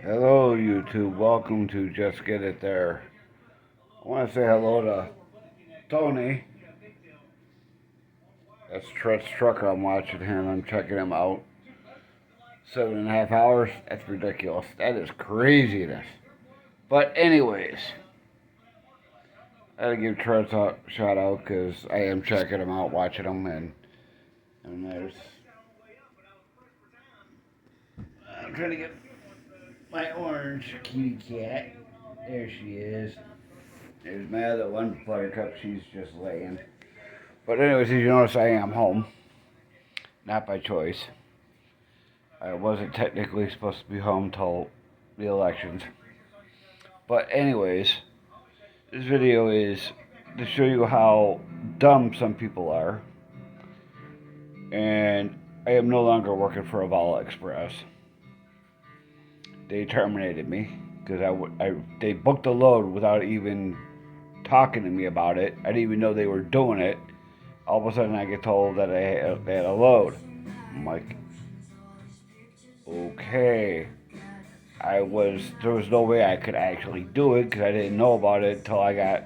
Hello, YouTube. Welcome to Just Get It There. I want to say hello to Tony. That's Trent's trucker. I'm watching him. I'm checking him out. 7.5 hours. That's ridiculous. That is craziness. But anyways, I gotta give Trent a shout out because I am checking him out, watching him, and there's. I'm trying to get my orange kitty cat. There she is. There's my other one, Buttercup. She's just laying. But anyways, as you notice, I am home. Not by choice. I wasn't technically supposed to be home till the elections. But anyways, this video is to show you how dumb some people are. And I am no longer working for Avala Express. They terminated me because they booked a load without even talking to me about it. I didn't even know they were doing it. All of a sudden, I get told that they had a load. I'm like, okay. There was no way I could actually do it because I didn't know about it until I got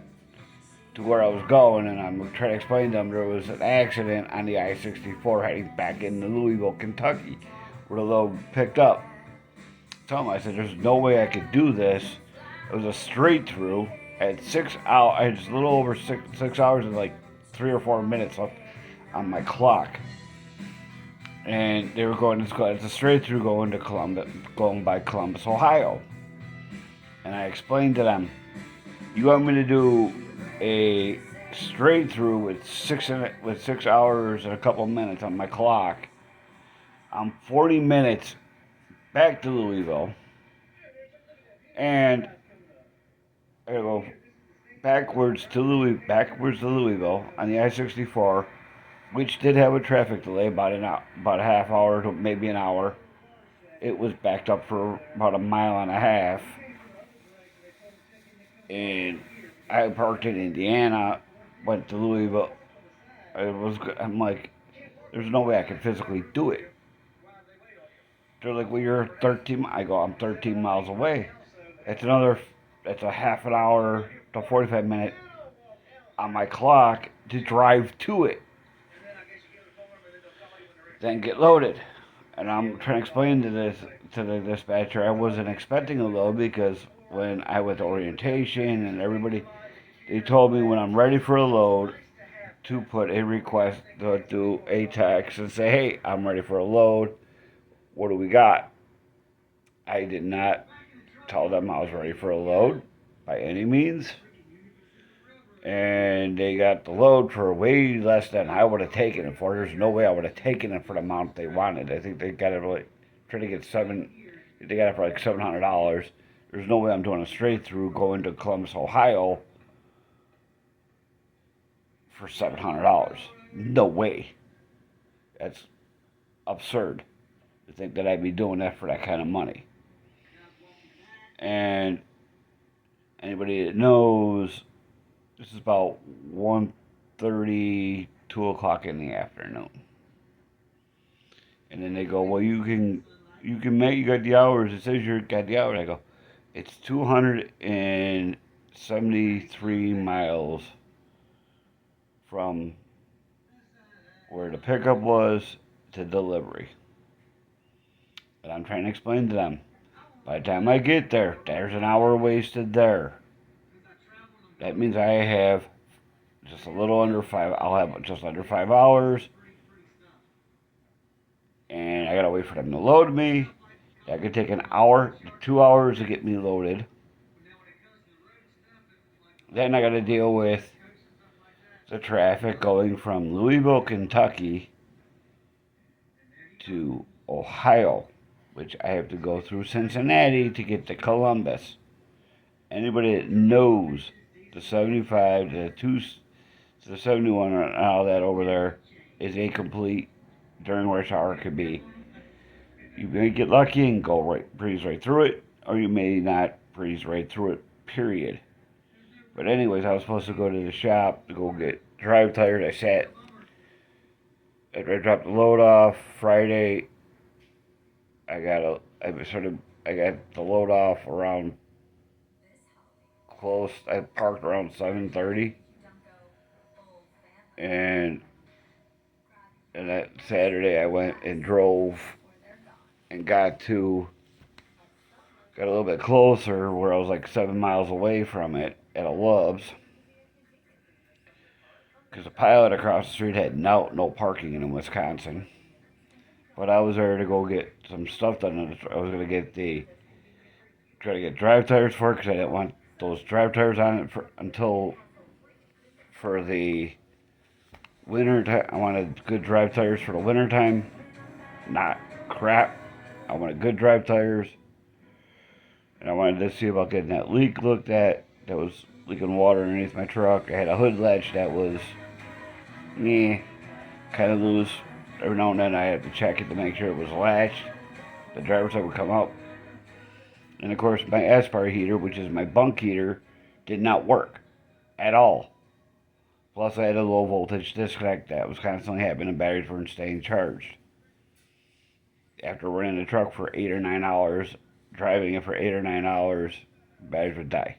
to where I was going, and I'm trying to explain to them there was an accident on the I-64 heading back into Louisville, Kentucky, where the load picked up. Tell them, I said, there's no way I could do this. It was a straight through. I had 6 hours, I had just a little over 6 hours and like 3 or 4 minutes left on my clock. And they were going, it's a straight through going by Columbus, Ohio. And I explained to them, you want me to do a straight through with 6 hours and a couple minutes on my clock. I'm 40 minutes back to Louisville, and I go backwards to Louisville on the I-64, which did have a traffic delay about a half hour to maybe an hour. It was backed up for about a mile and a half, and I parked in Indiana, went to Louisville. I'm like, there's no way I could physically do it. They're like, well, you're 13. I go, I'm 13 miles away. That's a half an hour to 45 minute on my clock to drive to it. Then get loaded. And I'm trying to explain to the dispatcher, I wasn't expecting a load because when I went to orientation and everybody, they told me when I'm ready for a load to put a request to do a text and say, hey, I'm ready for a load. What do we got? I did not tell them I was ready for a load by any means. And they got the load for way less than I would have taken it for. There's no way I would have taken it for the amount they wanted. I think they got it like trying to get they got it for like $700. There's no way I'm doing a straight through going to Columbus, Ohio for $700. No way. That's absurd to think that I'd be doing that for that kind of money. And anybody that knows, this is about 1:30, 2 o'clock in the afternoon. And then they go, well, you got the hours. It says you got the hours. I go, it's 273 miles from where the pickup was to delivery. And I'm trying to explain to them, by the time I get there, there's an hour wasted there. That means I have just a little under I'll have just under 5 hours. And I gotta wait for them to load me. That could take an hour to 2 hours to get me loaded. Then I gotta deal with the traffic going from Louisville, Kentucky to Ohio, which I have to go through Cincinnati to get to Columbus. Anybody that knows the 75 to the 71 and all that over there is a complete during rush hour could be. You may get lucky and breeze right through it, or you may not breeze right through it, period. But anyways, I was supposed to go to the shop to go get drive tired. I dropped the load off Friday. I got the load off around close. I parked around 7:30, and that Saturday I went and drove and got a little bit closer where I was like 7 miles away from it at a Love's. Because the pilot across the street had no parking in Wisconsin. But I was there to go get some stuff done. I was going to try to get drive tires for it because I didn't want those drive tires on it for the winter time. I wanted good drive tires for the winter time, not crap. I wanted good drive tires. And I wanted to see about getting that leak looked at that was leaking water underneath my truck. I had a hood latch that was kind of loose. Every now and then I had to check it to make sure it was latched. The driver's side would come up. And of course my aspire heater, which is my bunk heater, did not work at all. Plus I had a low voltage disconnect that was constantly happening and batteries weren't staying charged. After running the truck for 8 or 9 hours, driving it for 8 or 9 hours, batteries would die.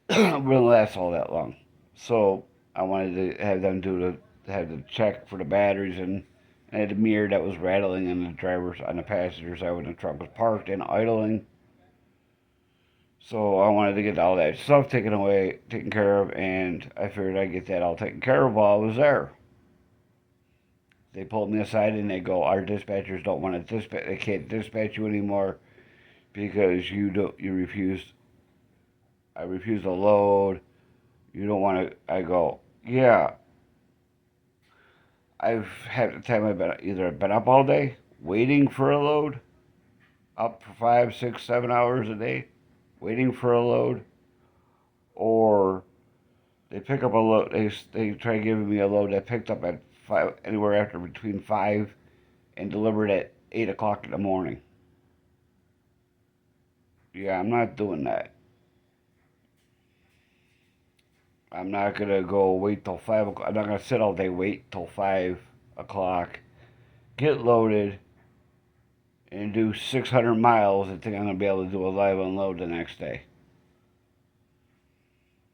It wouldn't last all that long. So I wanted to have them have the check for the batteries, and I had a mirror that was rattling on the passenger side when the truck was parked and idling. So I wanted to get all that stuff taken care of, and I figured I'd get that all taken care of while I was there. They pulled me aside and they go, "Our dispatchers don't want to dispatch. They can't dispatch you anymore because you refused. I refused a load. You don't want to." I go, "Yeah. I've had the time I've been up all day waiting for a load, up for 5, 6, 7 hours a day, waiting for a load, or they pick up a load. They try giving me a load that picked up at 5, anywhere after between 5 and delivered at 8 o'clock in the morning. Yeah, I'm not doing that. I'm not gonna go wait till 5 o'clock. I'm not gonna sit all day wait till 5 o'clock, get loaded, and do 600 miles and think I'm gonna be able to do a live unload the next day.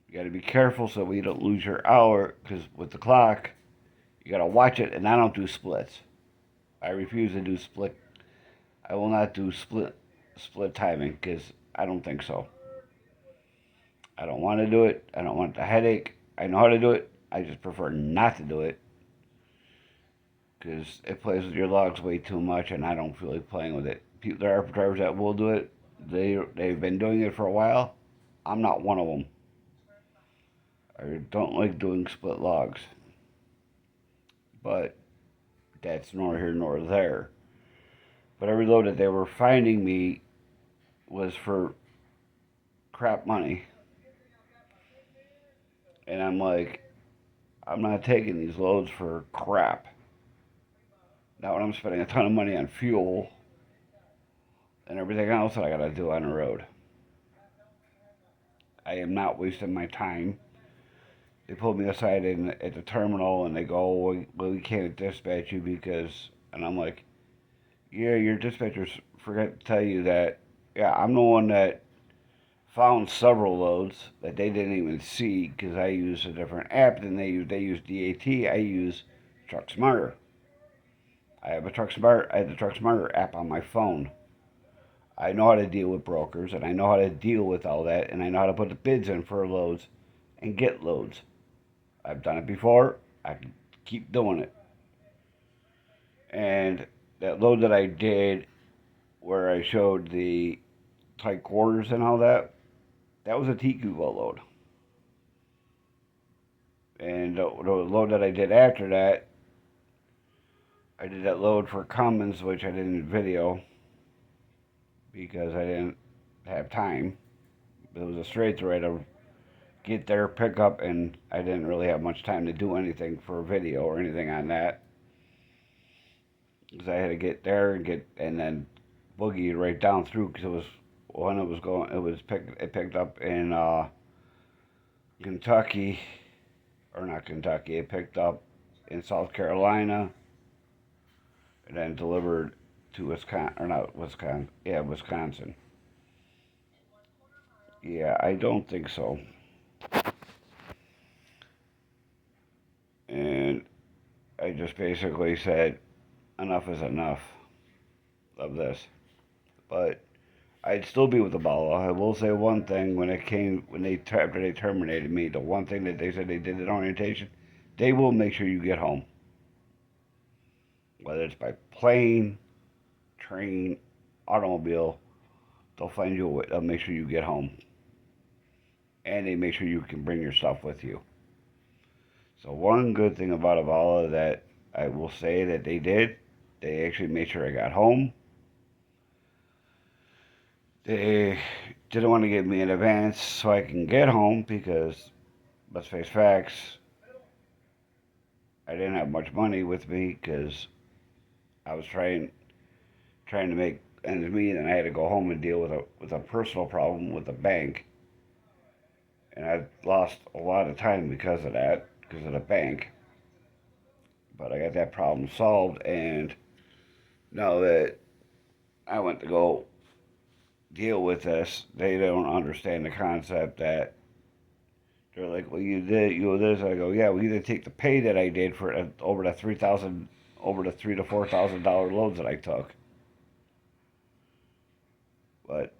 You got to be careful so we don't lose your hour, because with the clock, you got to watch it, and I don't do splits. I refuse to do split. I will not do split timing because I don't think so. I don't want to do it. I don't want the headache. I know how to do it. I just prefer not to do it because it plays with your logs way too much, and I don't feel like playing with it. There are drivers that will do it. They've been doing it for a while. I'm not one of them. I don't like doing split logs, but that's nor here nor there. But every load that they were finding me was for crap money. And I'm like, I'm not taking these loads for crap. Not when I'm spending a ton of money on fuel and everything else that I gotta do on the road. I am not wasting my time. They pulled me aside at the terminal and they go, well, we can't dispatch you because, and I'm like, yeah, your dispatchers forgot to tell you that, yeah, I'm the one that found several loads that they didn't even see because I use a different app than they use. They use DAT. I use Truck Smarter. I have the Truck Smarter app on my phone. I know how to deal with brokers, and I know how to deal with all that, and I know how to put the bids in for loads and get loads. I've done it before. I can keep doing it. And that load that I did, where I showed the tight quarters and all that, that was a TQ load. And the load that I did after that, I did that load for Cummins, which I didn't video because I didn't have time. It was a straight through. I had to get there, pick up, and I didn't really have much time to do anything for a video or anything on that. Because I had to get there and then boogie right down through because it picked up in Kentucky, or not Kentucky, it picked up in South Carolina and then delivered to Wisconsin, or not Wisconsin, yeah, Wisconsin. Yeah, I don't think so. And I just basically said, enough is enough of this. But I'd still be with the Bala. I will say one thing: after they terminated me, the one thing that they said they did at orientation, they will make sure you get home, whether it's by plane, train, automobile. They'll find you a way. They'll make sure you get home, and they make sure you can bring your stuff with you. So one good thing about Avala that I will say that they did, they actually made sure I got home. They didn't want to give me an advance so I can get home because, let's face facts, I didn't have much money with me because I was trying to make ends meet, and I had to go home and deal with a personal problem with the bank, and I lost a lot of time because of that, because of the bank. But I got that problem solved, and now that I went to go deal with this, they don't understand the concept that they're like, well, you did this. I go, yeah, well, you didn't take the pay that I did for over the $3 to $4,000 loads that I took. But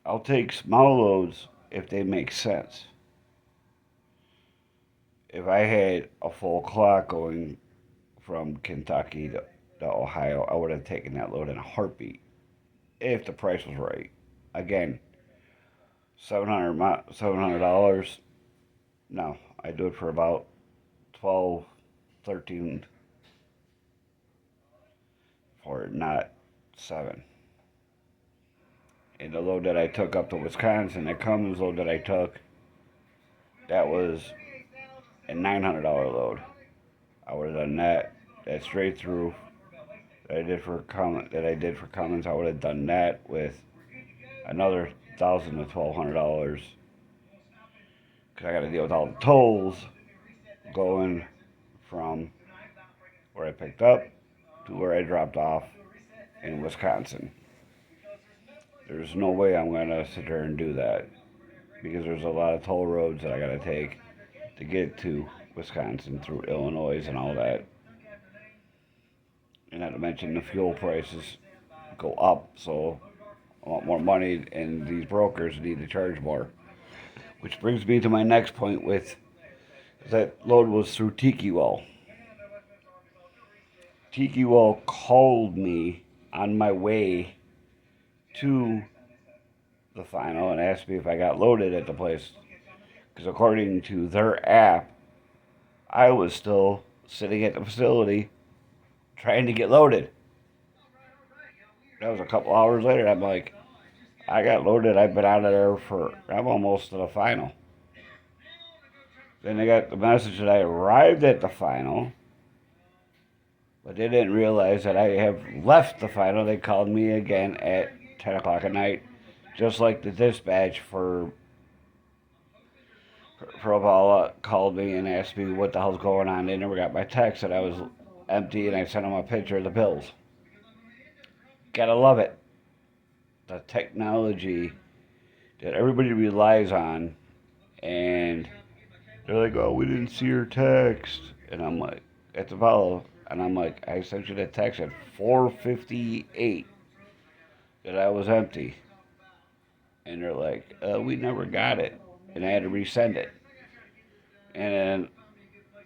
I'll take small loads if they make sense. If I had a full clock going from Kentucky to Ohio, I would have taken that load in a heartbeat if the price was right. Again, $700. No, I do it for about 12, 13 for not 7. And the load that I took up to Wisconsin, the Cummins load that I took, that was a $900 load. I would have done that straight through that I did for Cummins. I would have done that with another $1,000 to $1,200 because I got to deal with all the tolls going from where I picked up to where I dropped off in Wisconsin. There's no way I'm going to sit there and do that because there's a lot of toll roads that I got to take to get to Wisconsin through Illinois and all that. And not to mention the fuel prices go up, so I want more money, and these brokers need to charge more. Which brings me to my next point with that load was through Tiki Well. Tiki Well called me on my way to the final and asked me if I got loaded at the place. Because according to their app, I was still sitting at the facility trying to get loaded. That was a couple hours later. I'm like, I got loaded. I've been out of there I'm almost to the final. Then they got the message that I arrived at the final, but they didn't realize that I have left the final. They called me again at 10 o'clock at night, just like the dispatch for Avala called me and asked me what the hell's going on. They never got my text that I was empty, and I sent them a picture of the bills. Gotta love it. The technology that everybody relies on, and they're like, oh, we didn't see your text. And I'm like, at the Apollo, and I'm like, I sent you that text at 4:58 that I was empty. And they're like, we never got it. And I had to resend it. And then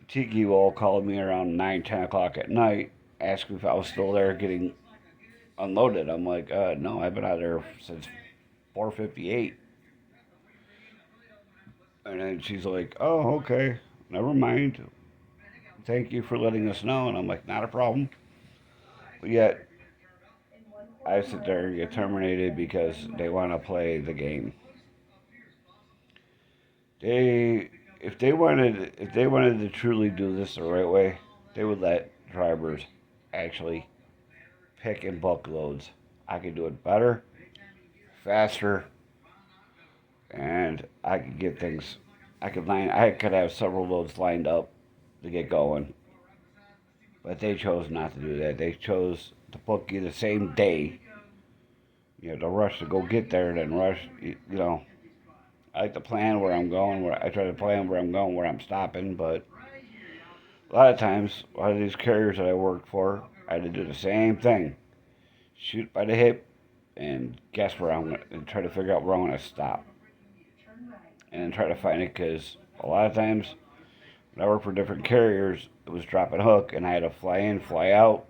Tiki Wall called me around 9, 10 o'clock at night, asking if I was still there getting unloaded. I'm like, no, I've been out there since 4:58. And then she's like, oh, okay, never mind. Thank you for letting us know. And I'm like, not a problem. But yet, I sit there and get terminated because they want to play the game. If they wanted to truly do this the right way, they would let drivers actually pick and book loads. I could do it better, faster, and I could get things. I could have several loads lined up to get going, but they chose not to do that. They chose to book you the same day. You have to rush to go get there, then rush. I like to plan where I'm going. I try to plan where I'm going, where I'm stopping. But a lot of times, a lot of these carriers that I worked for, I had to do the same thing: shoot by the hip, and guess where I'm going, and try to figure out where I'm going to stop, and then try to find it. Because a lot of times, when I worked for different carriers, it was drop and hook, and I had to fly in, fly out.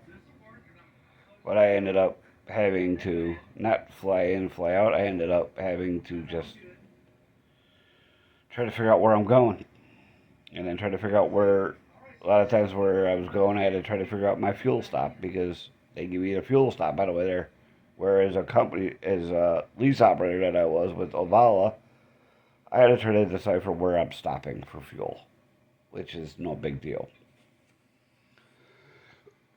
But I ended up having to not fly in, fly out. I ended up having to just try to figure out where I'm going, and then try to figure out where. A lot of times where I was going, I had to try to figure out my fuel stop because they give you a fuel stop by the way there. Whereas a company, as a lease operator that I was with Ovala, I had to try to decipher where I'm stopping for fuel, which is no big deal.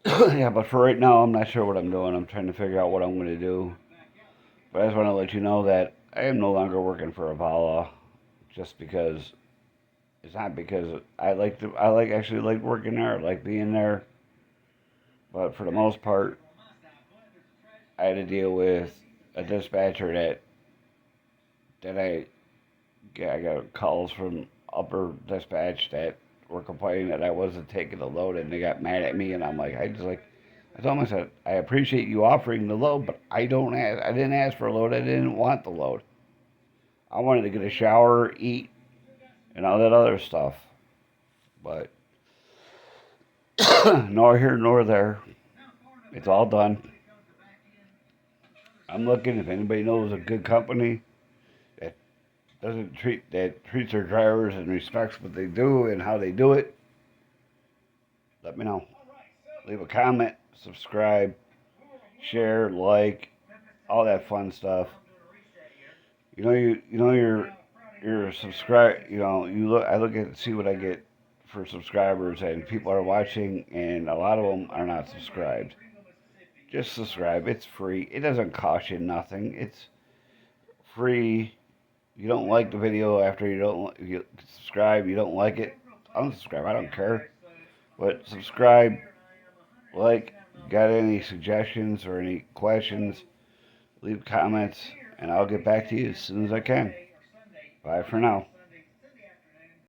Yeah, but for right now, I'm not sure what I'm doing. I'm trying to figure out what I'm going to do. But I just want to let you know that I am no longer working for Avala, just because it's not because I actually like working there, I like being there. But for the most part, I had to deal with a dispatcher that I got calls from upper dispatch that were complaining that I wasn't taking the load, and they got mad at me. And I'm like, I told them, I said, I appreciate you offering the load, but I didn't ask for a load. I didn't want the load. I wanted to get a shower, eat, and all that other stuff. But nor here nor there. It's all done. I'm looking if anybody knows a good company that treats their drivers and respects what they do and how they do it. Let me know. Leave a comment, subscribe, share, like, all that fun stuff. You're subscribe. You look. I look at see what I get for subscribers, and people are watching, and a lot of them are not subscribed. Just subscribe. It's free. It doesn't cost you nothing. It's free. You don't like the video after you subscribe. You don't like it. Unsubscribe. I don't care. But subscribe, like. Got any suggestions or any questions? Leave comments, and I'll get back to you as soon as I can. Bye for now.